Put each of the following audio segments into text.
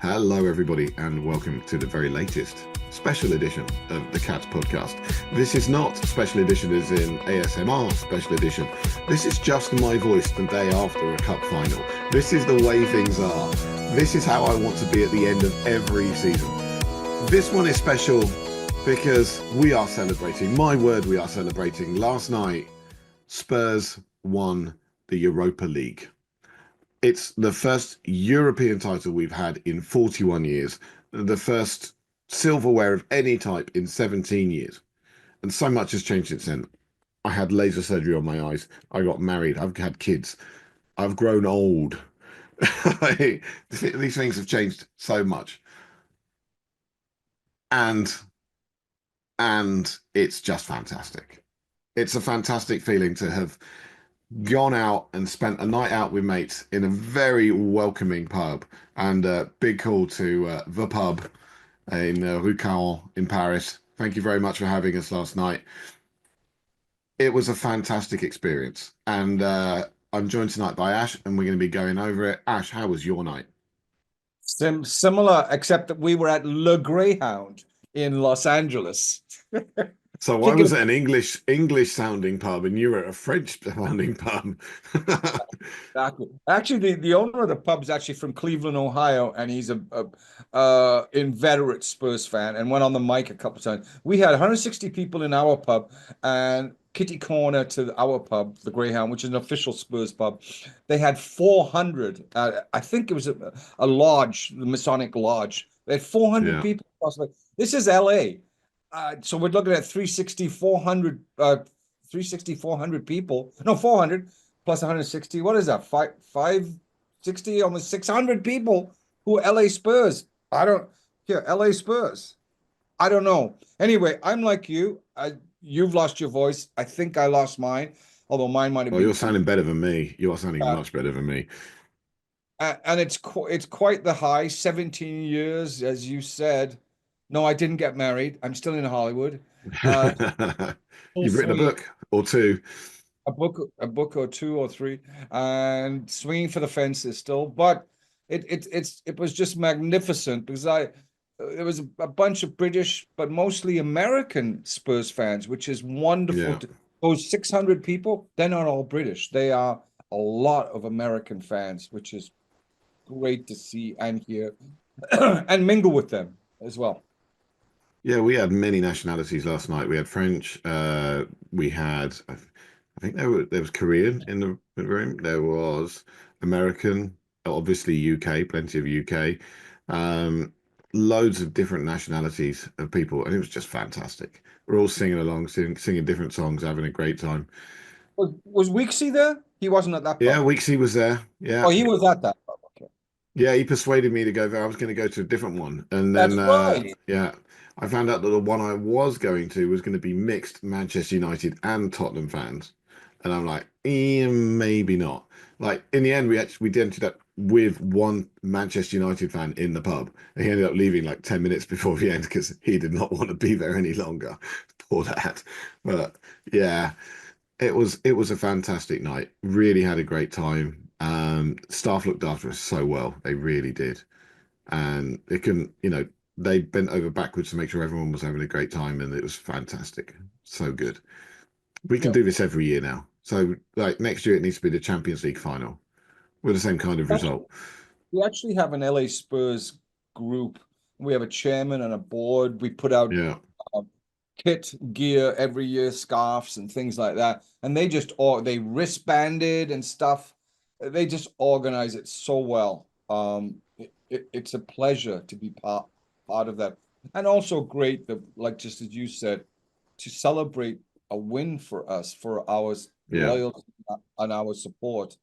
Hello, everybody, and welcome to the very latest special edition of the Cats podcast. This is not special edition as in ASMR special edition. This is just my voice the day after a cup final. This is the way things are. This is how I want to be at the end of every season. This one is special because we are celebrating. My word, we are celebrating. Last night, Spurs won the Europa League. It's the first European title we've had in 41 years, the first silverware of any type in 17 years. And so much has changed since then. I had laser surgery on my eyes. I got married. I've had kids. I've grown old. These things have changed so much. And it's just fantastic. It's a fantastic feeling to have gone out and spent a night out with mates in a very welcoming pub, and a big call to the pub in Rue Caron in Paris. Thank you very much for having us last night. It was a fantastic experience, and I'm joined tonight by Ash, and we're going to be going over it. Ash, how was your night? Similar, except that we were at Le Greyhound in Los Angeles. So why was it an English sounding pub and you were at a French sounding pub? Exactly. Actually, the owner of the pub is actually from Cleveland, Ohio, and he's a inveterate Spurs fan and went on the mic a couple of times. We had 160 people in our pub, and kitty corner to our pub, the Greyhound, which is an official Spurs pub. They had 400. I think it was a lodge, the Masonic Lodge. They had 400 Yeah. people. This is LA. So we're looking at 360, 400, 360, 400 people. No, 400 plus 160. What is that? 560, almost 600 people who are LA Spurs. LA Spurs. I don't know. Anyway, I'm like you. You've lost your voice. I think I lost mine, although mine might have Well, been. you're sounding better than me. You are sounding much better than me. And it's quite the high. 17 years, as you said. No, I didn't get married. I'm still in Hollywood. Uh, You've written a 3 years, book or two. a book or two or three, and swinging for the fences still. But it was just magnificent because there was a bunch of British, but mostly American Spurs fans, which is wonderful. Yeah. Those 600 people, they're not all British. They are a lot of American fans, which is great to see and hear and mingle with them as well. Yeah, we had many nationalities last night. We had French, we had I think there was Korean in the room. There was American, obviously UK, plenty of UK, um, loads of different nationalities of people, and it was just fantastic. We're all singing along, singing different songs, having a great time. Was Weeksy there? He wasn't at that Yeah, pub. Weeksy was there. Oh, Yeah. he was at that pub. Okay. Yeah, he persuaded me to go there. I was going to go to a different one. And That's then, right. yeah, I found out that the one I was going to was going to be mixed Manchester United and Tottenham fans. And I'm like, maybe not. Like, in the end, we ended up with one Manchester United fan in the pub. And he ended up leaving like 10 minutes before the end because he did not want to be there any longer. Poor lad. But yeah, it was a fantastic night. Really had a great time. Staff looked after us so well. They really did. And they couldn't, they bent over backwards to make sure everyone was having a great time, and it was fantastic. So good. We can Yeah. do this every year now. So like next year it needs to be the Champions League final with the same kind of Actually, result. we actually have an LA Spurs group. We have a chairman and a board. We put out Yeah. uh, kit gear every year, scarves and things like that. And they wristbanded and stuff. They just organize it so well. It's a pleasure to be part of that, and also great that, like just as you said, to celebrate a win for us, for our Yeah. loyalty and our support.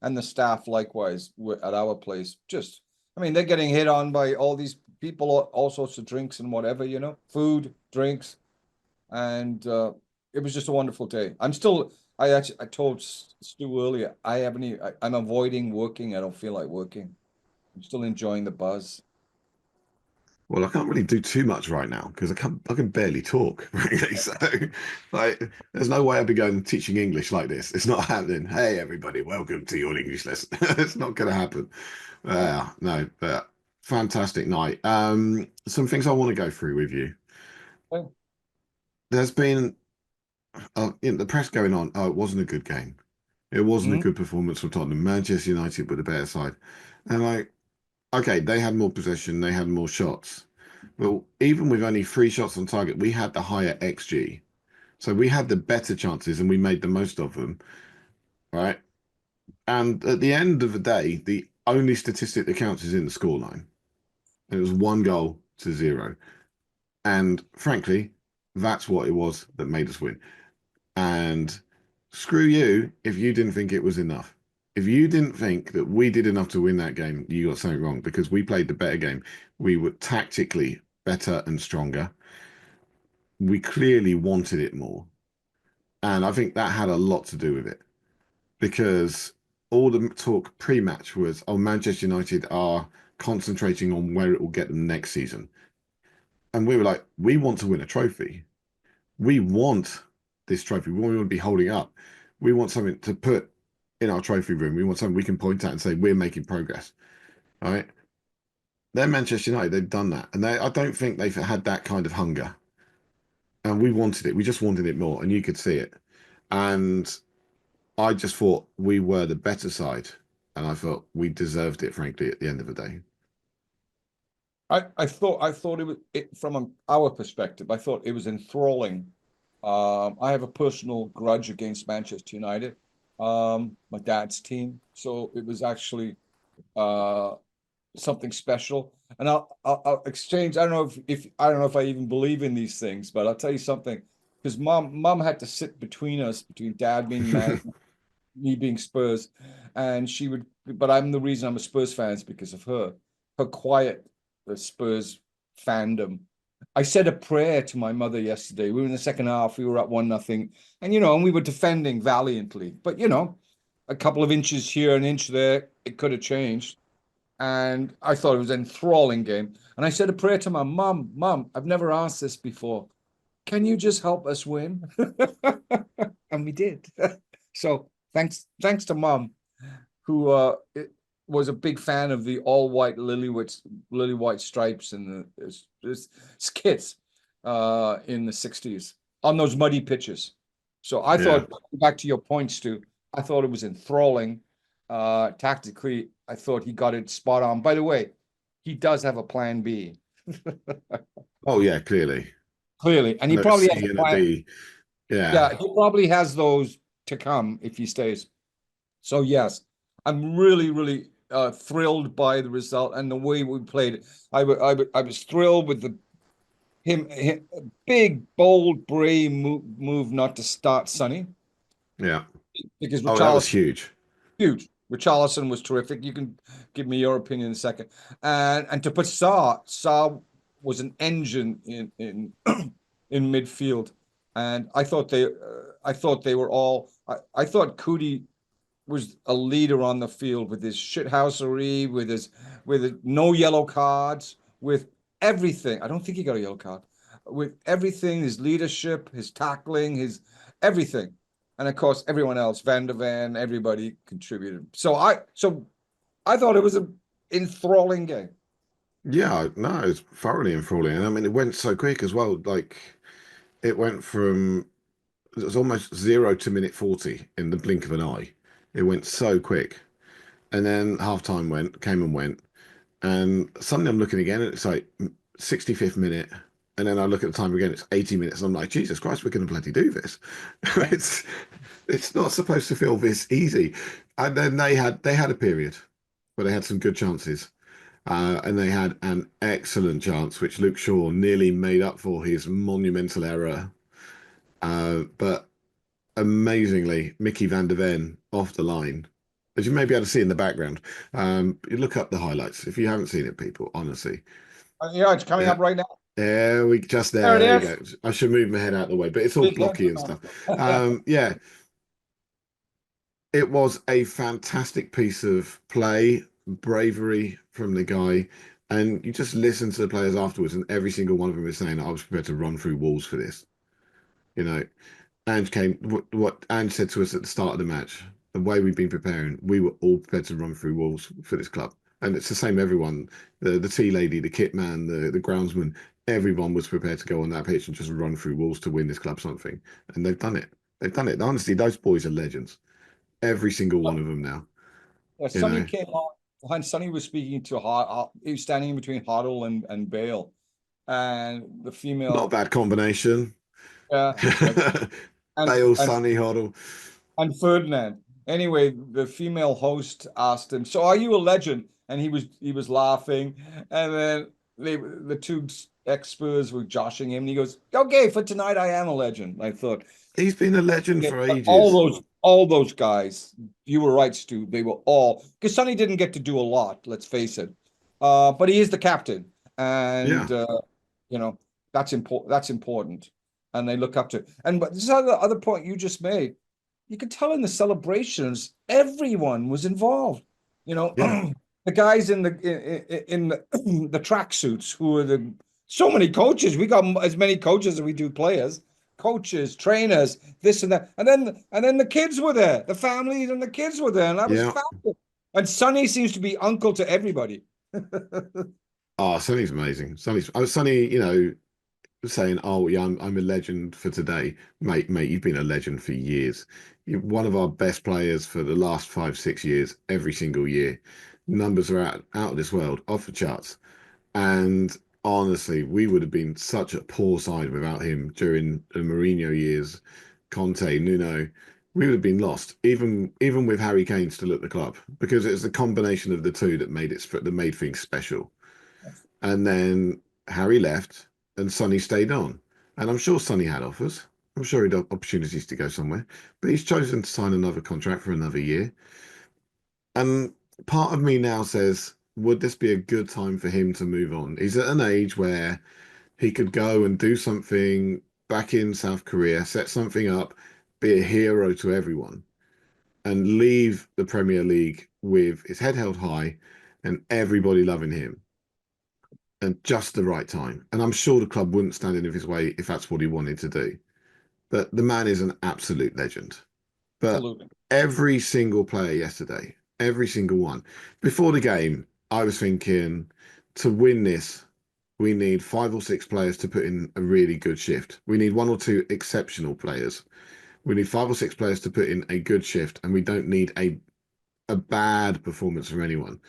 And the staff likewise at our place. I mean, they're getting hit on by all these people, all sorts of drinks and whatever, food, drinks, and it was just a wonderful day. I told Stu earlier, I'm avoiding working. I don't feel like working. I'm still enjoying the buzz. Well, I can't really do too much right now because I can barely talk, really. So, like, there's no way I'd be going teaching English like this. It's not happening. Hey, everybody, welcome to your English lesson. It's not going to happen. No, but fantastic night. Some things I want to go through with you. Okay. There's been the press going on. Oh, it wasn't a good game. It wasn't a Mhm. good performance from Tottenham. Manchester United were the better side. And like, okay, they had more possession, they had more shots. Well, even with only 3 shots on target, we had the higher XG. So we had the better chances and we made the most of them, right? And at the end of the day, the only statistic that counts is in the scoreline. It was 1 goal to 0. And frankly, that's what it was that made us win. And screw you if you didn't think it was enough. If you didn't think that we did enough to win that game, you got something wrong because we played the better game. We were tactically better and stronger. We clearly wanted it more. And I think that had a lot to do with it because all the talk pre-match was, oh, Manchester United are concentrating on where it will get them next season. And we were like, we want to win a trophy. We want this trophy. We want to be holding up. We want something to put in our trophy room. We want something we can point at and say we're making progress. All right. They're Manchester United. They've done that, and I don't think they've had that kind of hunger. And we wanted it. We just wanted it more, and you could see it. And I just thought we were the better side, and I thought we deserved it. Frankly, at the end of the day. I thought from our perspective, I thought it was enthralling. I have a personal grudge against Manchester United, my dad's team. So it was actually uh, something special. And I'll exchange. I don't know if I don't know if I even believe in these things, but I'll tell you something. Because mom had to sit between us, between dad being Man, me being Spurs, and she would. But I'm the reason I'm a Spurs fan is because of her. Her quiet Spurs fandom. I said a prayer to my mother yesterday. We were in the second half. We were up 1-0, and we were defending valiantly. But a couple of inches here, an inch there, it could have changed. And I thought it was an enthralling game. And I said a prayer to my mum. Mum, I've never asked this before. Can you just help us win? And we did. So thanks to mum, who was a big fan of the all white lily white stripes and the skits in the 60s on those muddy pitches. So I Yeah. thought, back to your point, Stu, I thought it was enthralling. Tactically, I thought he got it spot on. By the way, he does have a plan B, Oh yeah, clearly. clearly, and he And a probably has C a and a plan. D. Yeah. Yeah, he probably has those to come if he stays. So yes, I'm really, really thrilled by the result and the way we played it. I was thrilled with the him big, bold, brave move not to start Sonny Yeah. because Oh, that was Richarlison huge. huge. Richarlison was terrific. You can give me your opinion in a second. And to put Saar was an engine in in midfield. And I thought they were all. I thought Cootie was a leader on the field with his shithousery, with no yellow cards, with everything. I don't think he got a yellow card. With everything, his leadership, his tackling, his everything. And of course, everyone else, Van der Van, everybody contributed. So I thought it was an enthralling game. Yeah, no, it's thoroughly enthralling. And I mean, it went so quick as well. Like, it went from, it was almost 0 to minute 40 in the blink of an eye. It went so quick. And then halftime came and went. And suddenly I'm looking again, and it's like 65th minute. And then I look at the time again, it's 80 minutes. And I'm like, Jesus Christ, we're going to bloody do this. Yeah. It's it's not supposed to feel this easy. And then they had a period where they had some good chances. And they had an excellent chance, which Luke Shaw nearly made up for his monumental error. But amazingly, Mickey van der Ven off the line, as you may be able to see in the background. You look up the highlights if you haven't seen it, people. Honestly, Yeah, it's coming yeah, up right now. there we just There there. it There you is. go. I should move my head out of the way, but it's all Big head. blocky and stuff. Yeah, it was a fantastic piece of play, bravery from the guy. And you just listen to the players afterwards, and every single one of them was saying, I was prepared to run through walls for this. You know, Ange came, what Ange said to us at the start of the match, the way we've been preparing, we were all prepared to run through walls for this club. And it's the same. Everyone, the tea lady, the kit man, the groundsman, everyone was prepared to go on that pitch and just run through walls to win this club something. And they've done it. They've done it. Honestly, those boys are legends. Every single one of them now. You Sonny know, came on, when Sonny was speaking to Hart, he was standing in between Hoddle and Bale, and the not a female, bad combination. like, Bale, and Sonny, Hoddle. and Ferdinand. Anyway, the female host asked him, "So are you a legend?" And he was laughing, and then the two ex-Spurs were joshing him, and he goes, "Okay, for tonight, I am a legend." I thought, He's been a legend yeah, for but ages. all those guys, you were right, Stu. They were all because Sonny didn't get to do a lot. Let's face it, but he is the captain, Yeah, and you know that's important. That's important, and they look up to. And but this is other point you just made. You could tell in the celebrations, everyone was involved. You know, yeah, the guys in the the tracksuits who are the so many coaches. We got as many coaches as we do players, coaches, trainers, this and that, and then the kids were there, the families and the kids were there, and that was yeah. fabulous. And Sonny seems to be uncle to everybody. Oh, Sonny's amazing. Sonny, you know, saying, "Oh, yeah, I'm a legend for today, mate. You've been a legend for years. You're one of our best players for the last 5, 6 years. Every single year, numbers are out of this world, off the charts. And honestly, we would have been such a poor side without him during the Mourinho years, Conte, Nuno. We would have been lost, even with Harry Kane still at the club, because it's the combination of the two that made things special. And then Harry left and Sonny stayed on. And I'm sure Sonny had offers. I'm sure he'd had opportunities to go somewhere, but he's chosen to sign another contract for another year. And part of me now says, would this be a good time for him to move on? He's at an age where he could go and do something back in South Korea, set something up, be a hero to everyone, and leave the Premier League with his head held high and everybody loving him and just the right time. And I'm sure the club wouldn't stand in his way if that's what he wanted to do. But the man is an absolute legend. But Absolutely. every single player yesterday, every single one, before the game, I was thinking to win this, we need 5 or 6 players to put in a really good shift. We need 1 or 2 exceptional players. We need 5 or 6 players to put in a good shift, and we don't need a bad performance from anyone.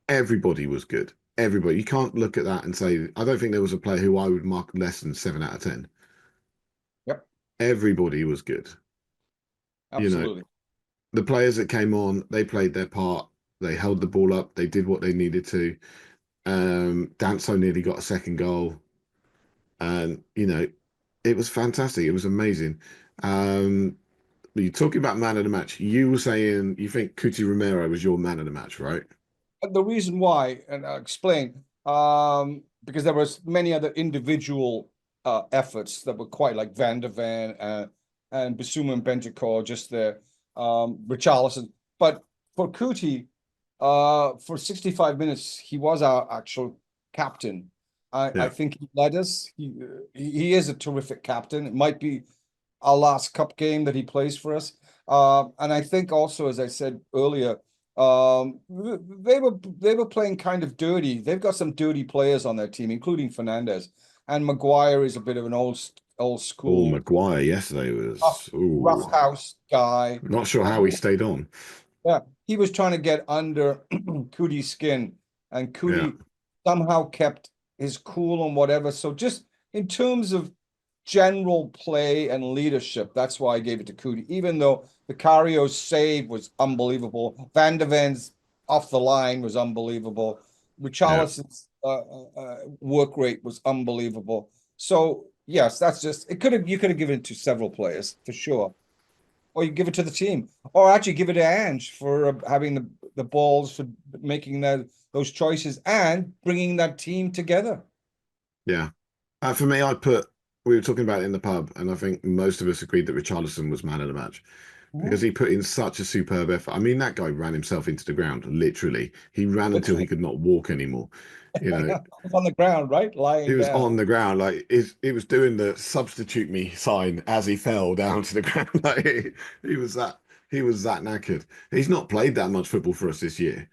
Everybody was good. Everybody. You can't look at that and say, I don't think there was a player who I would mark less than 7 out of 10. Yep. Everybody was good. You know, Absolutely. the players that came on, they played their part. They held the ball up. They did what they needed to. Danso nearly got a second goal. And, you know, it was fantastic. It was amazing. Um, you're talking about man of the match. You were saying you think Cuti Romero was your man of the match, right? The reason why, and I'll explain, because there was many other individual efforts that were quite like Van der Van and Bissouma and Bentancur, just there, Richarlison. But for Kuti, for 65 minutes, he was our actual captain. I Yeah. think he led us. He is a terrific captain. It might be our last cup game that he plays for us. And I think also, as I said earlier, they were playing kind of dirty. They've got some dirty players on their team, including Fernandez. And Maguire is a bit of an old Oh, school Maguire yesterday rough, was, rough ooh, house guy. not sure And how he stayed on. yeah, he was trying to get under Cootie's skin, and Yeah. Cootie somehow kept his cool and whatever. So just in terms of general play and leadership, that's why I gave it to Cootie. Even though Vicario's save was unbelievable, Van de Ven's off the line was unbelievable, Yeah. Richarlison's work rate was unbelievable. So yes, that's just it. Could have you could have given it to several players for sure, or you give it to the team, or actually give it to Ange for having the balls for making those choices and bringing that team together. Yeah. For me, we were talking about it in the pub, and I think most of us agreed that Richarlison was man of the match because Mhm. he put in such a superb effort. I mean, that guy ran himself into the ground, literally. He ran until he Literally, could not walk anymor. You know, on the ground, right, he lying was down. on the ground, like he was doing the substitute me sign as he fell down to the ground. Like he was that knackered. He's not played that much football for us this year.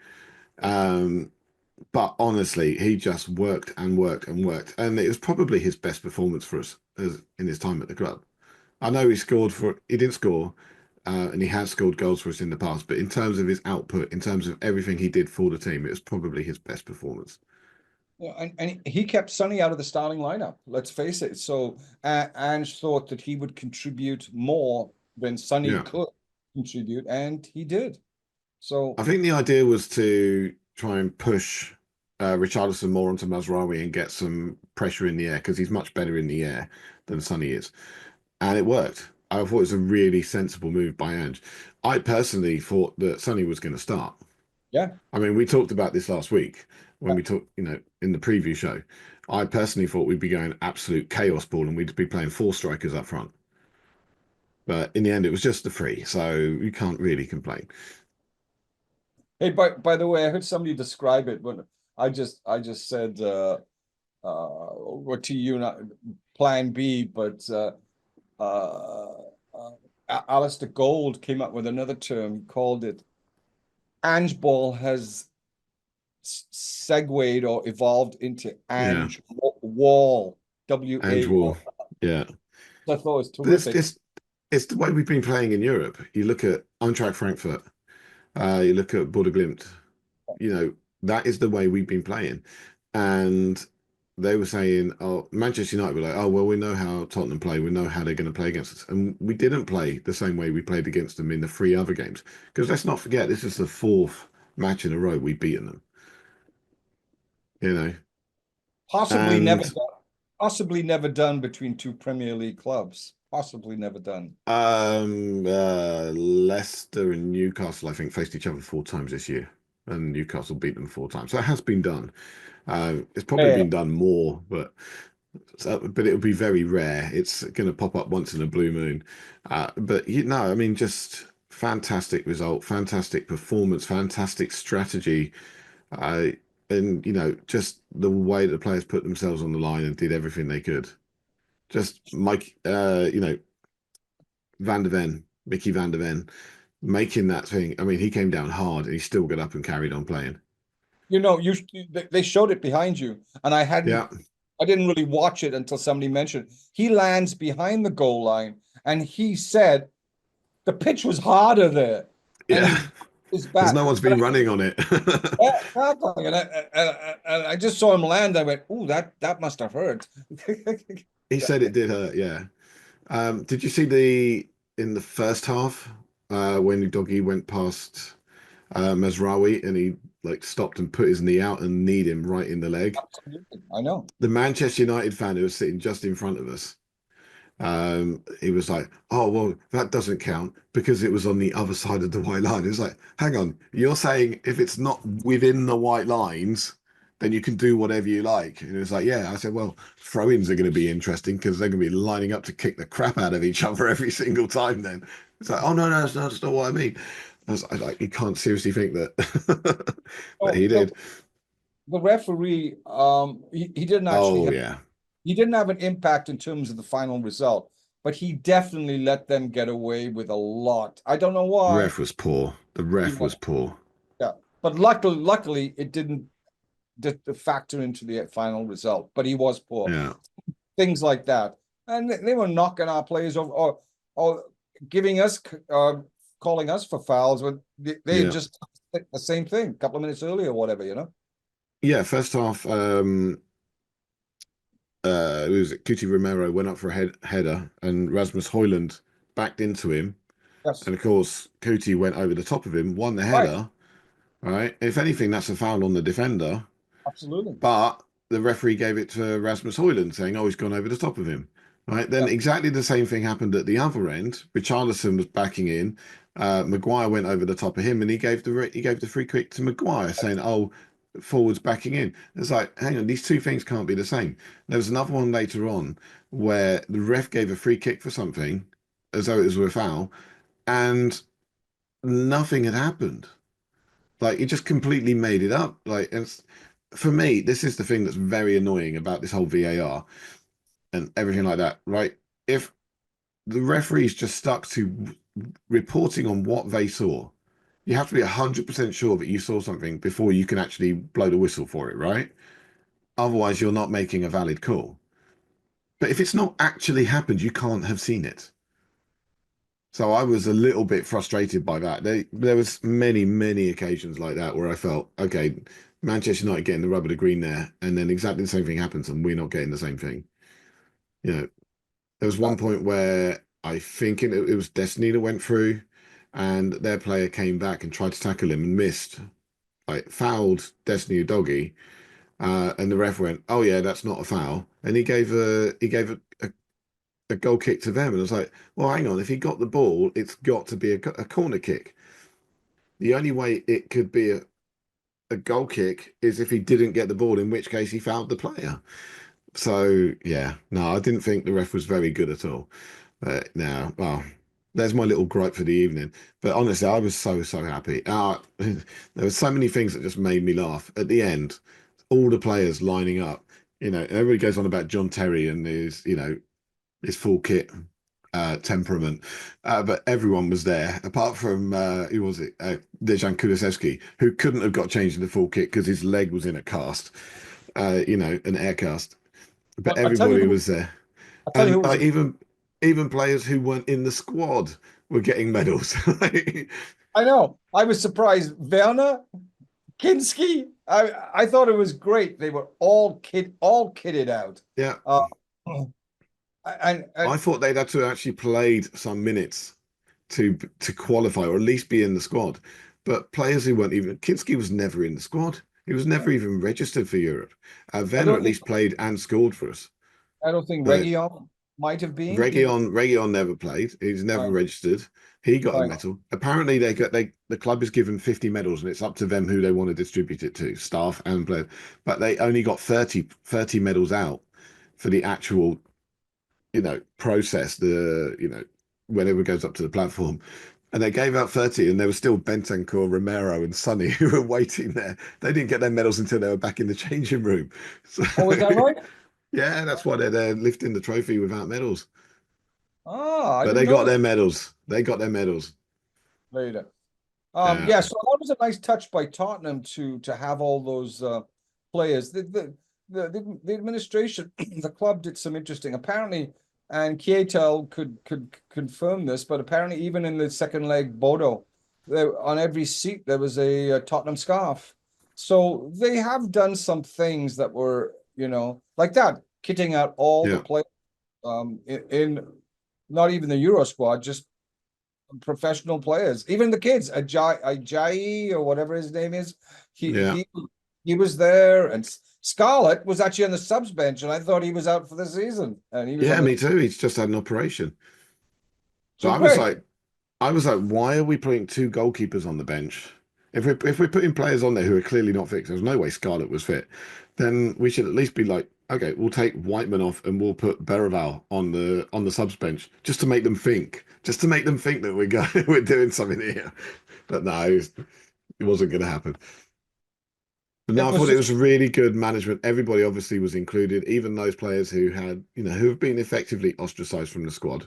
Um, but honestly, he just worked and worked and worked, and it was probably his best performance for us in his time at the club. I know he didn't score, and he has scored goals for us in the past, but in terms of his output, in terms of everything he did for the team, it was probably his best performance. Yeah, and he kept Sonny out of the starting lineup. Let's face it. So Ange thought that he would contribute more than Sonny Yeah. could contribute, and he did. So I think the idea was to try and push Richarlison more onto Mazraoui and get some pressure in the air because he's much better in the air than Sonny is. And it worked. I thought it was a really sensible move by Ange. I personally thought that Sonny was going to start. yeah, I mean, we talked about this last week when we talked, in the preview show. I personally thought we'd be going absolute chaos ball and we'd be playing four strikers up front. But in the end, it was just the three, so you can't really complain. hey, by the way, I heard somebody describe it when I just said what to you, not plan B, but Alistair Gold came up with another term. He called it Ange Ball has segued or evolved into Yeah, Ange Wall, Ange Wall. WAL. Yeah, I thought it was this terrific. it's the way we've been playing in Europe. You look at Eintracht Frankfurt, you look at Bordeaux Glimt. That is the way we've been playing. And they were saying, oh, Manchester United were like, oh, well, we know how Tottenham play. We know how they're going to play against us. And we didn't play the same way we played against them in the three other games. Because let's not forget, this is the fourth match in a row we've beaten them, you know. Possibly never And done. Possibly never done between two Premier League clubs. Possibly never done. Leicester and Newcastle, I think, faced each other four times this year. And Newcastle beat them four times. So it has been done. It's probably Yeah. been done more, but it would be very rare. It's going to pop up once in a blue moon. But I mean, just fantastic result, fantastic performance, fantastic strategy. Uh, and, just the way the players put themselves on the line and did everything they could. Just Mike, Van der Ven, Mickey Van der Ven, making that thing. I mean, he came down hard and he still got up and carried on playing. They showed it behind you, and Yeah, I didn't really watch it until somebody mentioned he lands behind the goal line, and he said the pitch was harder there, and yeah. his Because back. no one's been running on it. Yeah, exactly. And I just saw him land. I went, "Ooh, that must have hurt." He said it did hurt, yeah. Did you see the in the first half when Doggy went past Mazraoui and he like stopped and put his knee out and kneed him right in the leg? Absolutely, I know. The Manchester United fan who was sitting just in front of us, he was like, "Oh well, that doesn't count because it was on the other side of the white line." It was like, "Hang on, you're saying if it's not within the white lines, then you can do whatever you like?" And it was like, "Yeah." I said, "Well, throw-ins are going to be interesting because they're going to be lining up to kick the crap out of each other every single time." Then it's like, "Oh no, no, that's not what I mean." I was like, "You can't seriously think that that Oh, he did." the referee, he didn't actually Oh have yeah, he didn't have an impact in terms of the final result, but he definitely let them get away with a lot. I don't know the why. ref was poor. The He ref was, was poor. yeah, but luckily, it didn't factor into the final result. But he was poor. Yeah. Things like that, and they were knocking our players over, or giving us, calling us for fouls when they had Yeah. just did the same thing a couple of minutes earlier, or whatever. Yeah, first half, who was it? Cuti Romero went up for a header, and Rasmus Højlund backed into him, Yes, and of course Cuti went over the top of him, won the right, header. All right, if anything, that's a foul on the defender, absolutely. but the referee gave it to Rasmus Højlund, saying, "Oh, he's gone over the top of him." Right, then Yeah, exactly the same thing happened at the other end. Richarlison was backing in. Maguire went over the top of him, and he gave the free kick to Maguire, saying, "Oh, forwards backing in." It's like, hang on, these two things can't be the same. There was another one later on where the ref gave a free kick for something as though it was a foul, and nothing had happened. Like he just completely made it up. For me, this is the thing that's very annoying about this whole VAR and everything like that, right? If the referees just stuck to reporting on what they saw, you have to be 100% sure that you saw something before you can actually blow the whistle for it, right? Otherwise, you're not making a valid call. But if it's not actually happened, you can't have seen it. So I was a little bit frustrated by that. There was many, many occasions like that where I felt, okay, Manchester United getting the rub of the green there, and then exactly the same thing happens, and we're not getting the same thing. You know, there was one point where I think it was Destiny that went through, and their player came back and tried to tackle him and missed, like fouled Destiny Doggy, and the ref went, "Oh yeah, that's not a foul," and he gave a goal kick to them, and I was like, "Well, hang on, if he got the ball, it's got to be a corner kick. The only way it could be a goal kick is if he didn't get the ball, in which case he fouled the player." So yeah, no, I didn't think the ref was very good at all. But no, well, there's my little gripe for the evening. But honestly, I was so happy. There were so many things that just made me laugh. At the end, all the players lining up. Everybody goes on about John Terry and his full kit temperament, but everyone was there apart from who was it? Dejan Kulusevski, who couldn't have got changed in the full kit because his leg was in a cast, an air cast. But I'll tell you everybody who. was there, I'll tell you and who was a. even players who weren't in the squad were getting medals. I know. I was surprised. Werner, Kinski. I thought it was great. They were all kitted out. Yeah, Uh, and I thought they'd had to actually played some minutes to qualify or at least be in the squad. But players who weren't even Kinski was never in the squad. He was never even registered for Europe. I Werner don't at think least played and scored for us. I don't think But Region might have been. Region never played. He's never Right, registered. He got a right. medal. Apparently, the club is given 50 medals, and it's up to them who they want to distribute it to, staff and players. But they only got 30 medals out for the actual, process. Whenever it goes up to the platform, and they gave out 30, and there was still Bentancur, Romero, and Sonny who were waiting there. They didn't get their medals until they were back in the changing room. So Oh, is that right? yeah, that's why they're there lifting the trophy without medals. Ah, I But didn't they know got that. their medals. They got their medals. Later. Yeah, Yeah, so that was a nice touch by Tottenham to have all those players. The administration, the club did some interesting. Apparently, and Kietel could confirm this, but apparently, even in the second leg, Bodo, on every seat there was a Tottenham scarf. So they have done some things that were, like that, kitting out all the yeah, players in not even the Euro squad, just professional players, even the kids, Ajayi or whatever his name is. He yeah, he he was there, and Scarlett was actually on the subs bench, and I thought he was out for the season, and he was on yeah. the. Me too. He's just had an operation. But So great. I was like, why are we putting two goalkeepers on the bench? If we're putting players on there who are clearly not fit, 'cause there's no way Scarlett was fit, then we should at least be like, okay, we'll take Whiteman off and we'll put Berival on the subs bench just to make them think, that we're going, we're doing something here. But no, it wasn't going to happen. But no, It I was thought it just was really good management. Everybody obviously was included, even those players who had, who have been effectively ostracized from the squad.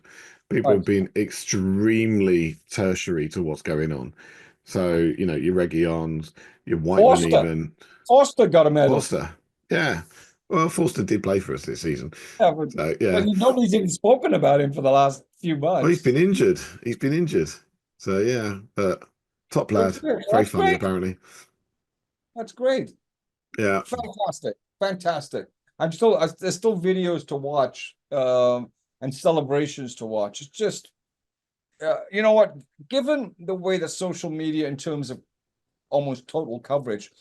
People have right. been extremely tertiary to what's going on. So, your Regions, your Whiteman, Forster. even Forster got a medal. Forster. Yeah. Well, Forster did play for us this season. Yeah, So, but yeah. nobody's even spoken about him for the last few Well, he's months. been injured. He's been injured. So, yeah. But top lad. Very That's funny, great. apparently. That's great. Yeah. Fantastic. Fantastic. There's still videos to watch, and celebrations to watch. It's just, you know what? Given the way that social media, in terms of almost total coverage,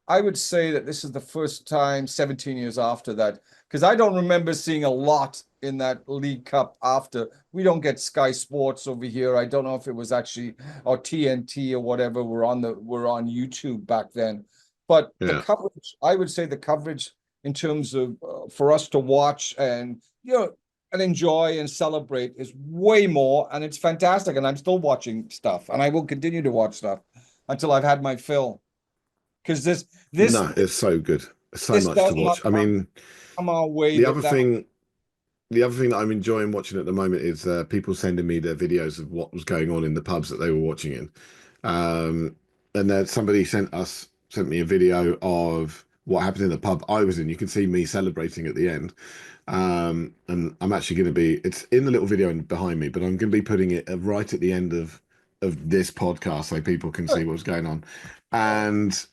I would say that this is the first time 17 years after that, because I don't remember seeing a lot in that League Cup after. We don't get Sky Sports over here. I don't know if it was actually, or TNT or whatever were on YouTube back then. But the Yeah. coverage, I would say the coverage in terms of for us to watch and and enjoy and celebrate is way more, and it's fantastic. And I'm still watching stuff, and I will continue to watch stuff until I've had my fill. Because this No, it's so good. So this much to does not watch. I mean, come our way. the That other that thing the other thing that I'm enjoying watching at the moment is people sending me their videos of what was going on in the pubs that they were watching in. Um, and then somebody sent me a video of what happened in the pub I was in. You can see me celebrating at the end. And I'm actually going to be, it's in the little video behind me, but I'm going to be putting it right at the end of this podcast so people can see what's going on. Oh, And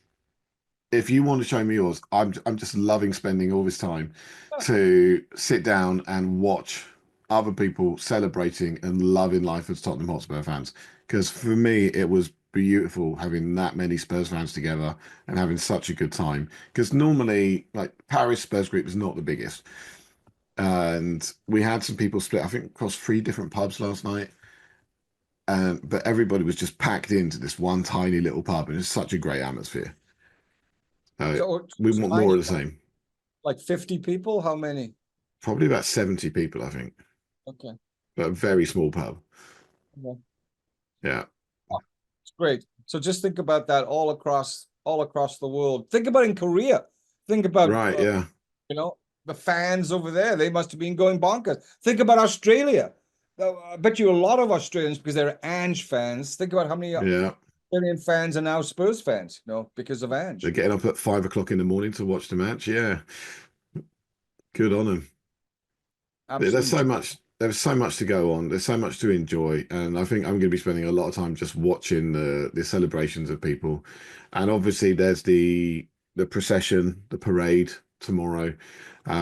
if you want to show me yours, I'm just loving spending all this time to sit down and watch other people celebrating and loving life as Tottenham Hotspur fans. Because for me, it was beautiful having that many Spurs fans together and having such a good time. Because normally, like Paris Spurs group is not the biggest, and we had some people split, I think, across three different pubs last night. But everybody was just packed into this one tiny little pub, and it's such a great atmosphere. so it's We want more tiny, of the same. like 50 people? How many? Probably about 70 people, I think, Okay. but a very small pub. Yeah. Yeah. Oh, it's great. So just think about that all across the world. Think about in Korea. Think about Right. Yeah. the fans over there. They must have been going bonkers. Think about Australia. I bet you a lot of Australians, because they're Ange fans. Think about how many Yeah. Australian fans are now Spurs fans, because of They're Ange. getting up at 5 o'clock in the morning to watch the match. Yeah. Good on them. There's Absolute. so much. There's so much to go on. There's so much to enjoy, and I think I'm going to be spending a lot of time just watching the celebrations of people. And obviously, there's the procession, the parade tomorrow,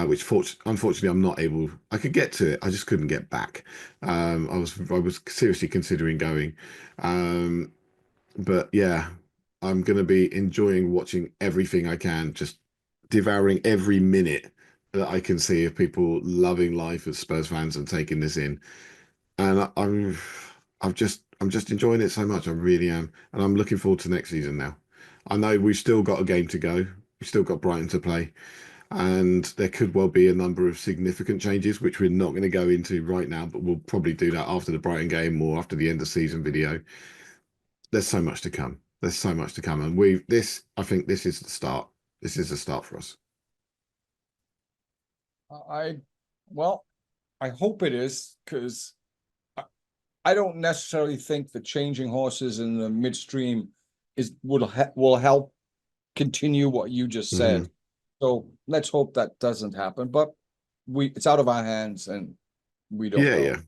which unfortunately I'm not able. I could get to it, I just couldn't get back. I was seriously considering going, um, but yeah, I'm going to be enjoying watching everything I can, just devouring every minute that I can see of people loving life as Spurs fans and taking this in. And I'm just enjoying it so much. I really am, and I'm looking forward to next season now. I know we've still got a game to go. We've still got Brighton to play, and there could well be a number of significant changes, which we're not going to go into right now, but we'll probably do that after the Brighton game or after the end of season video. There's so much to come. There's so much to come, and I think this is the start. This is the start for us. I, well, I hope it is, because I don't necessarily think the changing horses in the midstream will help continue what you just Hmm. said. So let's hope that doesn't happen. But it's out of our hands, and we don't Yeah, know. yeah.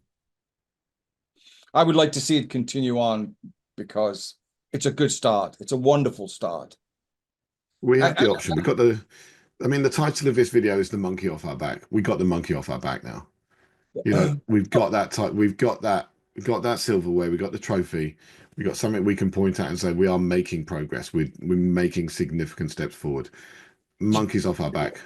I would like to see it continue on, because it's a good start. It's a wonderful start. We have And, the option. We got the. I mean, the title of this video is "The Monkey Off Our Back." We got the monkey off our back now. You know, and we've got that type. We've got that. We've got that silverware. We got the trophy. We got something we can point at and say we are making progress. We're making significant steps forward. Monkeys off our back.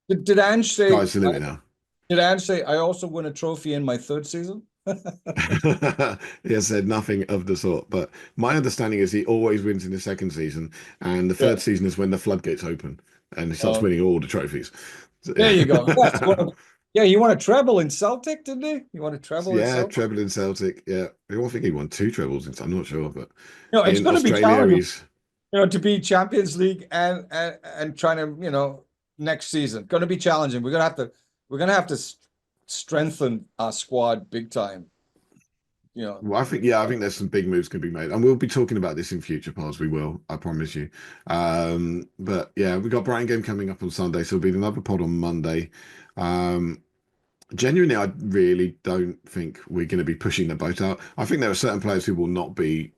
did Ange say? Sky's the limit now. Did Ange say I also win a trophy in my third season? He has said nothing of the sort. But my understanding is he always wins in the second season, and the Yeah. third season is when the floodgates open and he starts Oh, winning all the trophies. So, there you go. Yes. Yeah, he won a treble in Celtic, didn't he? He won a treble in yeah, Celtic. treble in Celtic. Yeah, I think he won two trebles. I'm not sure, but It's in going to be Australia, challenging, he's to be Champions League and trying to, next season. Going to be challenging. We're gonna have to strengthen our squad big time. You know, well, I think there's some big moves can be made, and we'll be talking about this in future pods. We will, I promise you. But yeah, we got Brighton game coming up on Sunday, so there'll be another pod on Monday. Um, Genuinely, I really don't think we're going to be pushing the boat out. I think there are certain players who will not be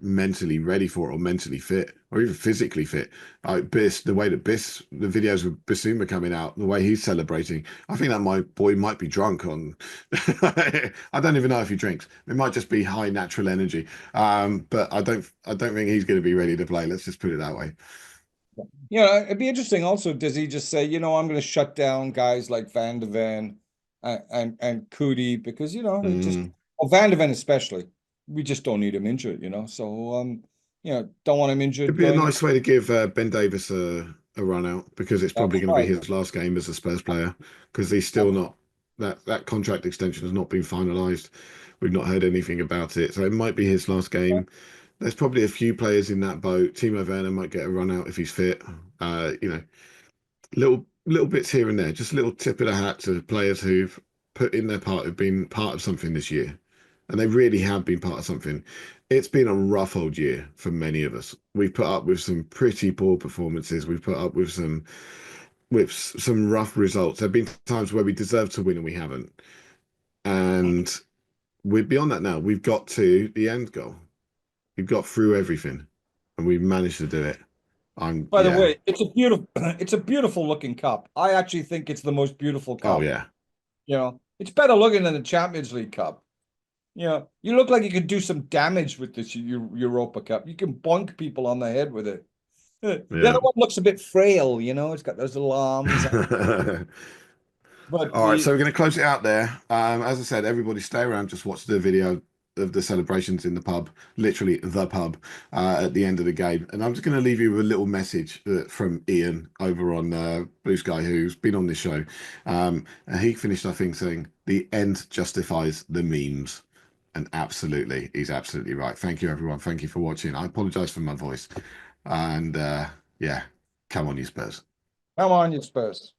mentally ready for it or mentally fit or even physically fit. Like Biss, the way that the videos of Bissouma coming out, the way he's celebrating, I think that my boy might be drunk on. I don't even know if he drinks. It might just be high natural energy. But I don't think he's going to be ready to play. Let's just put it that way. it'd be interesting. Also, does he just say, I'm going to shut down guys like Van de Ven and Cootie, because it just, Mm. Van de Ven especially, we just don't need him injured. So don't want him injured It'd be a going. nice way to give Ben Davis a run out because it's probably That's going to be right. his last game as a Spurs player because he's still That's not that contract extension has not been finalised. We've not heard anything about it, so it might be his last game. There's probably a few players in that boat. Timo Werner might get a run out if he's fit. You know, little bits here and there, just a little tip of the hat to players who've put in their part, who've been part of something this year, and they really have been part of something. It's been a rough old year for many of us. We've put up with some pretty poor performances. We've put up with some rough results. There have been times where we deserve to win and we haven't. And we're beyond that now. We've got to the end goal. We've got through everything, and we've managed to do it. By the Yeah. way, it's a beautiful, it's a beautiful looking cup. I actually think it's the most beautiful Oh cup. yeah. You know, it's better looking than the Champions League Cup. You know, you look like you could do some damage with this Europa Cup. You can bonk people on the head with it. The Yeah. other one looks a bit frail, you know, it's got those little arms. But All right, so the we're going to close it out there. As I said, everybody stay around, just watch the video of the celebrations in the pub, literally the pub, at the end of the game. And I'm just going to leave you with a little message from Ian over on Blue Sky, who's been on this show. And he finished, I think, saying, "The end justifies the memes." And absolutely, he's absolutely right. Thank you, everyone. Thank you for watching. I apologize for my voice. And yeah, come on, you Spurs. come on, you Spurs.